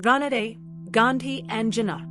Ranade, Gandhi and Jinnah.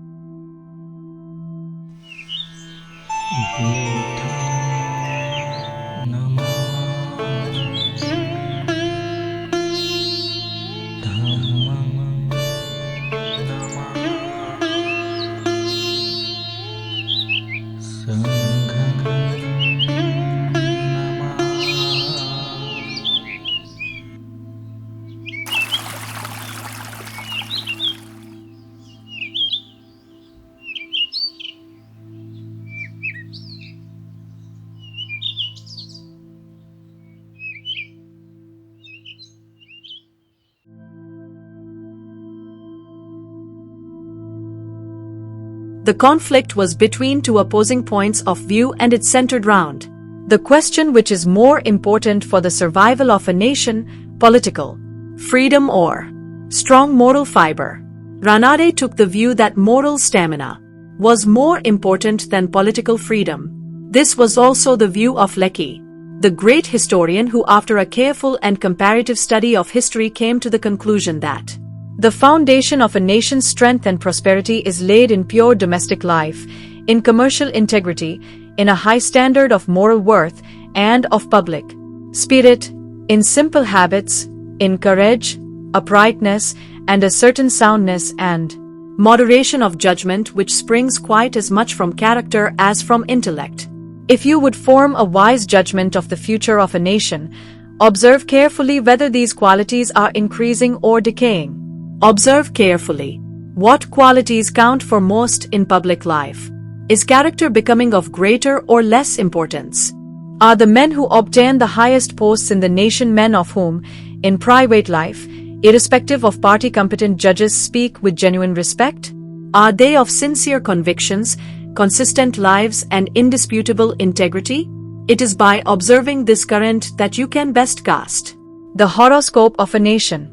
The conflict was between two opposing points of view and it centered round the question which is more important for the survival of a nation, political freedom or strong moral fiber. Ranade took the view that moral stamina was more important than political freedom. This was also the view of Lecky, the great historian who after a careful and comparative study of history came to the conclusion that the foundation of a nation's strength and prosperity is laid in pure domestic life, in commercial integrity, in a high standard of moral worth and of public spirit, in simple habits, in courage, uprightness, and a certain soundness and moderation of judgment which springs quite as much from character as from intellect. If you would form a wise judgment of the future of a nation, observe carefully whether these qualities are increasing or decaying. Observe carefully what qualities count for most in public life. Is character becoming of greater or less importance? Are the men who obtain the highest posts in the nation men of whom, in private life, irrespective of party competent judges speak with genuine respect? Are they of sincere convictions, consistent lives and indisputable integrity? It is by observing this current that you can best cast the horoscope of a nation.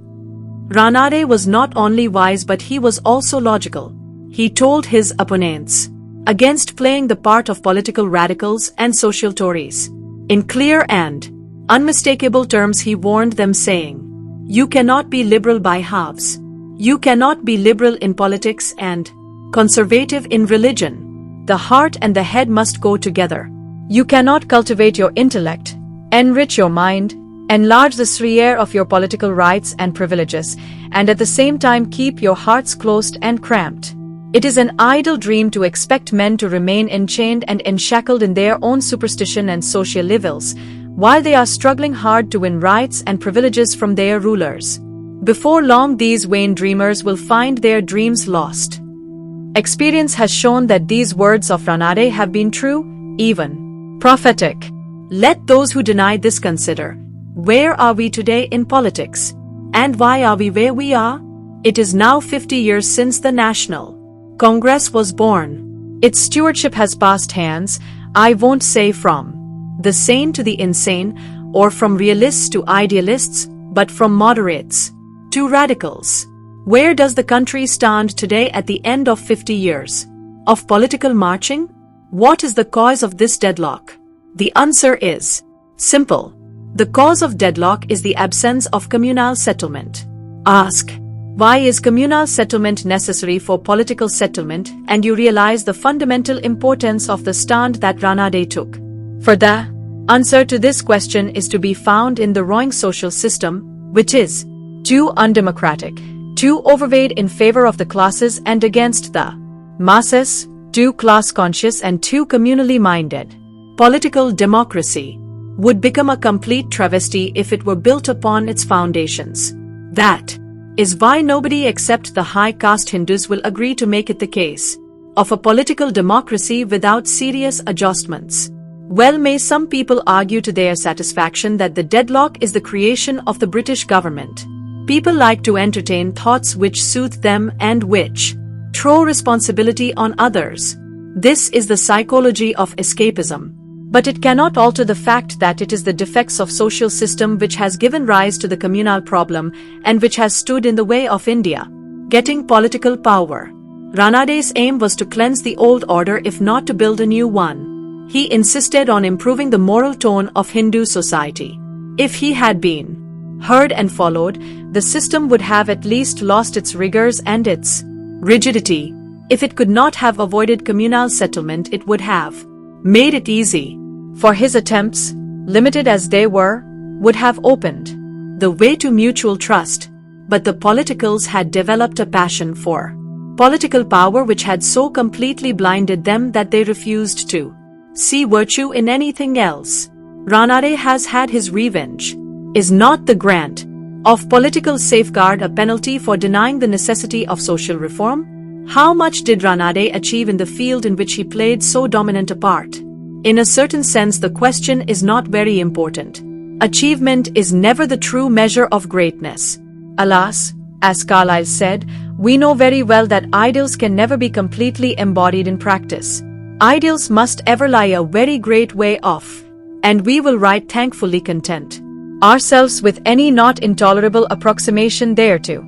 Ranade was not only wise but he was also logical. He told his opponents against playing the part of political radicals and social Tories. In clear and unmistakable terms he warned them saying, "You cannot be liberal by halves. You cannot be liberal in politics and conservative in religion. The heart and the head must go together. You cannot cultivate your intellect, enrich your mind, enlarge the sphere of your political rights and privileges, and at the same time keep your hearts closed and cramped. It is an idle dream to expect men to remain enchained and enshackled in their own superstition and social levels, while they are struggling hard to win rights and privileges from their rulers. Before long these vain dreamers will find their dreams lost." Experience has shown that these words of Ranade have been true, even prophetic. Let those who deny this consider, where are we today in politics? And why are we where we are? It is now 50 years since the National Congress was born. Its stewardship has passed hands, I won't say from the sane to the insane, or from realists to idealists, but from moderates to radicals. Where does the country stand today at the end of 50 years of political marching? What is the cause of this deadlock? The answer is simple. The cause of deadlock is the absence of communal settlement. Ask, why is communal settlement necessary for political settlement, and you realize the fundamental importance of the stand that Ranade took. For the answer to this question is to be found in the ruined social system, which is too undemocratic, too overweight in favor of the classes and against the masses, too class-conscious and too communally minded. Political democracy would become a complete travesty if it were built upon its foundations. That is why nobody except the high caste Hindus will agree to make it the case of a political democracy without serious adjustments. Well, may some people argue to their satisfaction that the deadlock is the creation of the British government. People like to entertain thoughts which soothe them and which throw responsibility on others. This is the psychology of escapism. But it cannot alter the fact that it is the defects of social system which has given rise to the communal problem and which has stood in the way of India getting political power. Ranade's aim was to cleanse the old order if not to build a new one. He insisted on improving the moral tone of Hindu society. If he had been heard and followed, the system would have at least lost its rigors and its rigidity. If it could not have avoided communal settlement, it would have made it easy. For his attempts, limited as they were, would have opened the way to mutual trust. But the politicals had developed a passion for political power which had so completely blinded them that they refused to see virtue in anything else. Ranade has had his revenge. Is not the grant of political safeguard a penalty for denying the necessity of social reform? How much did Ranade achieve in the field in which he played so dominant a part? In a certain sense, the question is not very important. Achievement is never the true measure of greatness. Alas, as Carlyle said, we know very well that ideals can never be completely embodied in practice. Ideals must ever lie a very great way off, and we will right thankfully content ourselves with any not intolerable approximation thereto.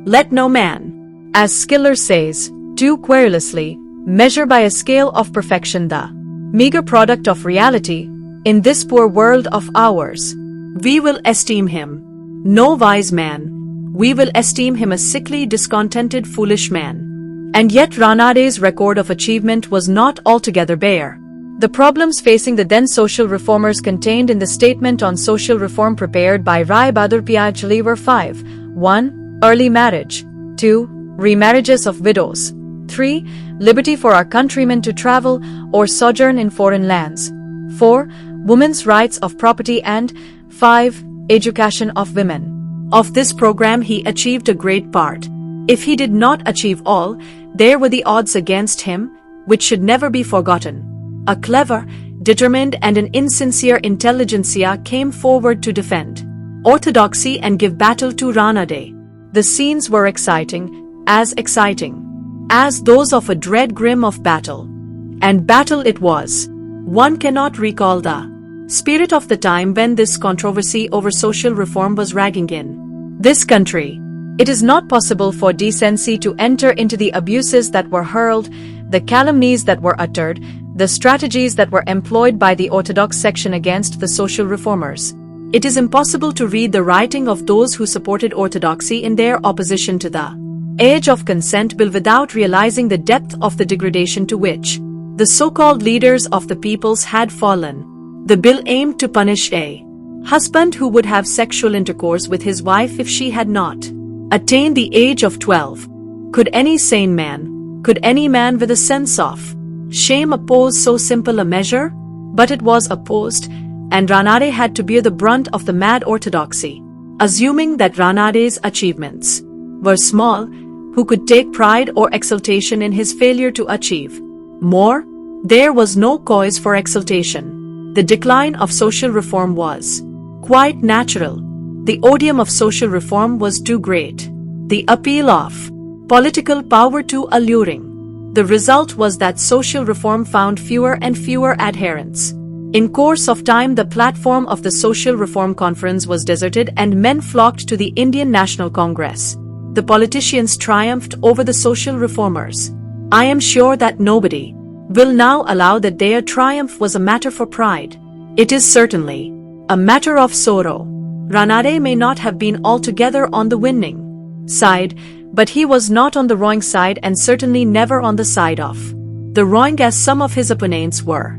Let no man, as Schiller says, too querulously, measure by a scale of perfection the meager product of reality. In this poor world of ours, we will esteem him no wise man, we will esteem him a sickly, discontented, foolish man. And yet Ranade's record of achievement was not altogether bare. The problems facing the then social reformers contained in the statement on social reform prepared by Rai Bahadur Piachali were 5. 1. Early marriage. 2. Remarriages of widows. 3. Liberty for our countrymen to travel or sojourn in foreign lands. 4. Women's rights of property and 5. Education of women. Of this program he achieved a great part. If he did not achieve all, there were the odds against him, which should never be forgotten. A clever, determined and an insincere intelligentsia came forward to defend orthodoxy and give battle to Ranade. The scenes were exciting as those of a dread grim of battle. And battle it was. One cannot recall the spirit of the time when this controversy over social reform was raging in this country. It is not possible for decency to enter into the abuses that were hurled, the calumnies that were uttered, the strategies that were employed by the orthodox section against the social reformers. It is impossible to read the writing of those who supported orthodoxy in their opposition to the age of consent bill without realizing the depth of the degradation to which the so-called leaders of the peoples had fallen. The bill aimed to punish a husband who would have sexual intercourse with his wife if she had not attained the age of 12. Could any sane man, could any man with a sense of shame oppose so simple a measure? But it was opposed, and Ranade had to bear the brunt of the mad orthodoxy. Assuming that Ranade's achievements were small, who could take pride or exultation in his failure to achieve more? There was no cause for exultation. The decline of social reform was quite natural. The odium of social reform was too great. The appeal of political power too alluring. The result was that social reform found fewer and fewer adherents. In course of time, the platform of the Social Reform Conference was deserted and men flocked to the Indian National Congress. The politicians triumphed over the social reformers. I am sure that nobody will now allow that their triumph was a matter for pride. It is certainly a matter of sorrow. Ranade may not have been altogether on the winning side, but he was not on the wrong side and certainly never on the side of the wrong as some of his opponents were.